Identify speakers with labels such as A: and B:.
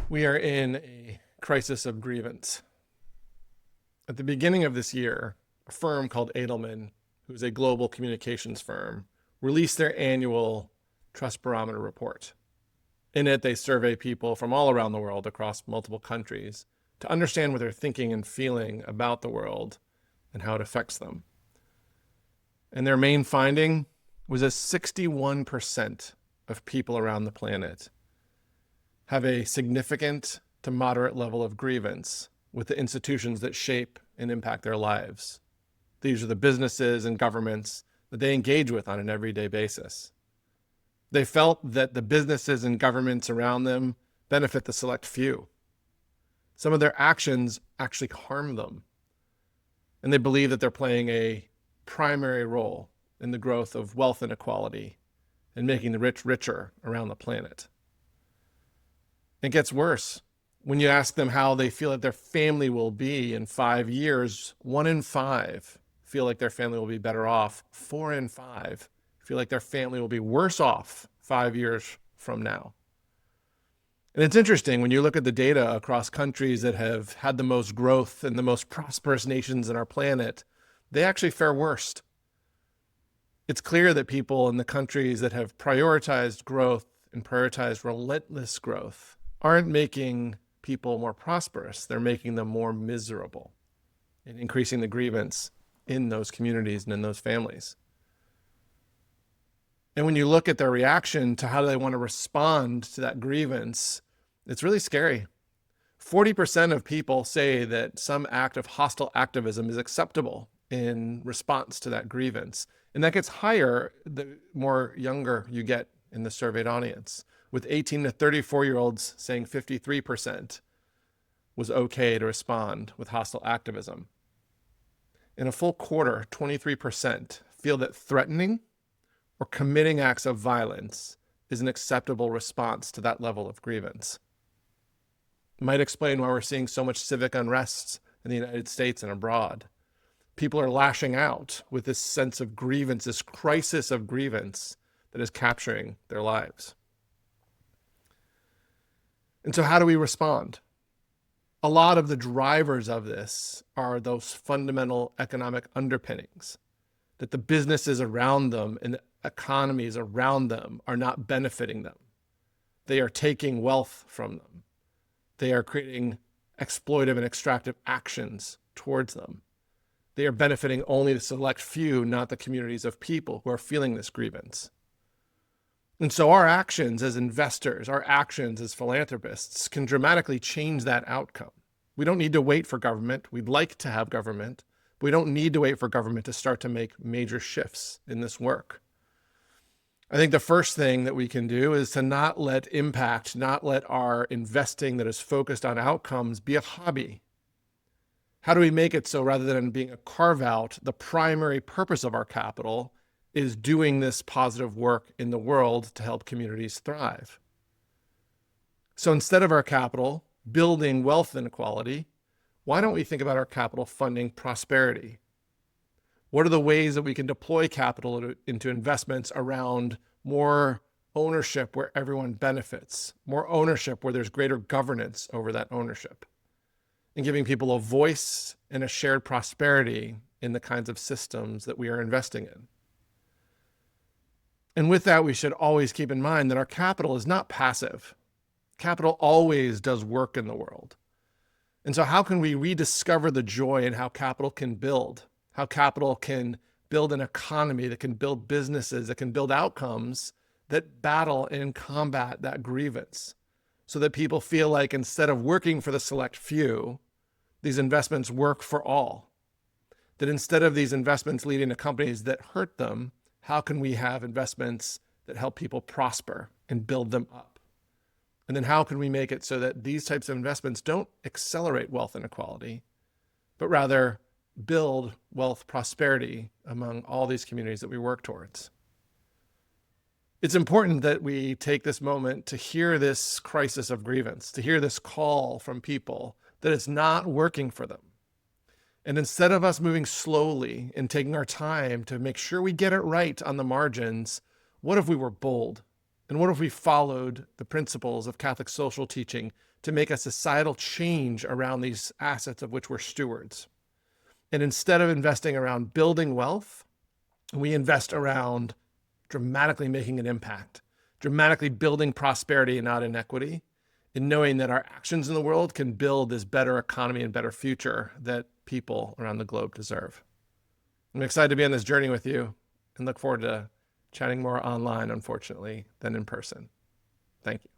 A: We are in a crisis of grievance. At the beginning of this year, a firm called Edelman, who's a global communications firm, released their annual Trust Barometer report. In it, they survey people from all around the world across multiple countries to understand what they're thinking and feeling about the world and how it affects them. And their main finding was that 61% of people around the planet have a significant to moderate level of grievance with the institutions that shape and impact their lives. These are the businesses and governments that they engage with on an everyday basis. They felt that the businesses and governments around them benefit the select few. Some of their actions actually harm them. And they believe that they're playing a primary role in the growth of wealth inequality and making the rich richer around the planet. It gets worse. When you ask them how they feel that their family will be in 5 years, 1 in 5 feel like their family will be better off. 4 in 5 feel like their family will be worse off 5 years from now. And it's interesting when you look at the data across countries that have had the most growth and the most prosperous nations on our planet, they actually fare worst. It's clear that people in the countries that have prioritized growth and prioritized relentless growth aren't making people more prosperous. They're making them more miserable and increasing the grievance in those communities and in those families. And when you look at their reaction to how they want to respond to that grievance, it's really scary. 40% of people say that some act of hostile activism is acceptable in response to that grievance. And that gets higher the more younger you get in the surveyed audience, with 18 to 34-year-olds saying 53% was okay to respond with hostile activism. In a full quarter, 23% feel that threatening or committing acts of violence is an acceptable response to that level of grievance. It might explain why we're seeing so much civic unrest in the United States and abroad. People are lashing out with this sense of grievance, this crisis of grievance that is capturing their lives. And so how do we respond? A lot of the drivers of this are those fundamental economic underpinnings, that the businesses around them and the economies around them are not benefiting them. They are taking wealth from them. They are creating exploitive and extractive actions towards them. They are benefiting only the select few, not the communities of people who are feeling this grievance. And so our actions as investors, our actions as philanthropists can dramatically change that outcome. We don't need to wait for government. We'd like to have government, but we don't need to wait for government to start to make major shifts in this work. I think the first thing that we can do is to not let impact, not let our investing that is focused on outcomes be a hobby. How do we make it so rather than being a carve out, the primary purpose of our capital is doing this positive work in the world to help communities thrive? So instead of our capital building wealth inequality, why don't we think about our capital funding prosperity? What are the ways that we can deploy capital into investments around more ownership where everyone benefits, more ownership where there's greater governance over that ownership, and giving people a voice and a shared prosperity in the kinds of systems that we are investing in? And with that, we should always keep in mind that our capital is not passive. Capital always does work in the world. And so how can we rediscover the joy in how capital can build? How capital can build an economy, that can build businesses, that can build outcomes that battle and combat that grievance, so that people feel like instead of working for the select few, these investments work for all. That instead of these investments leading to companies that hurt them, how can we have investments that help people prosper and build them up? And then how can we make it so that these types of investments don't accelerate wealth inequality, but rather build wealth prosperity among all these communities that we work towards? It's important that we take this moment to hear this crisis of grievance, to hear this call from people that it's not working for them. And instead of us moving slowly and taking our time to make sure we get it right on the margins, what if we were bold? And what if we followed the principles of Catholic social teaching to make a societal change around these assets of which we're stewards? And instead of investing around building wealth, we invest around dramatically making an impact, dramatically building prosperity and not inequity, and knowing that our actions in the world can build this better economy and better future that people around the globe deserve. I'm excited to be on this journey with you and look forward to chatting more online, unfortunately, than in person. Thank you.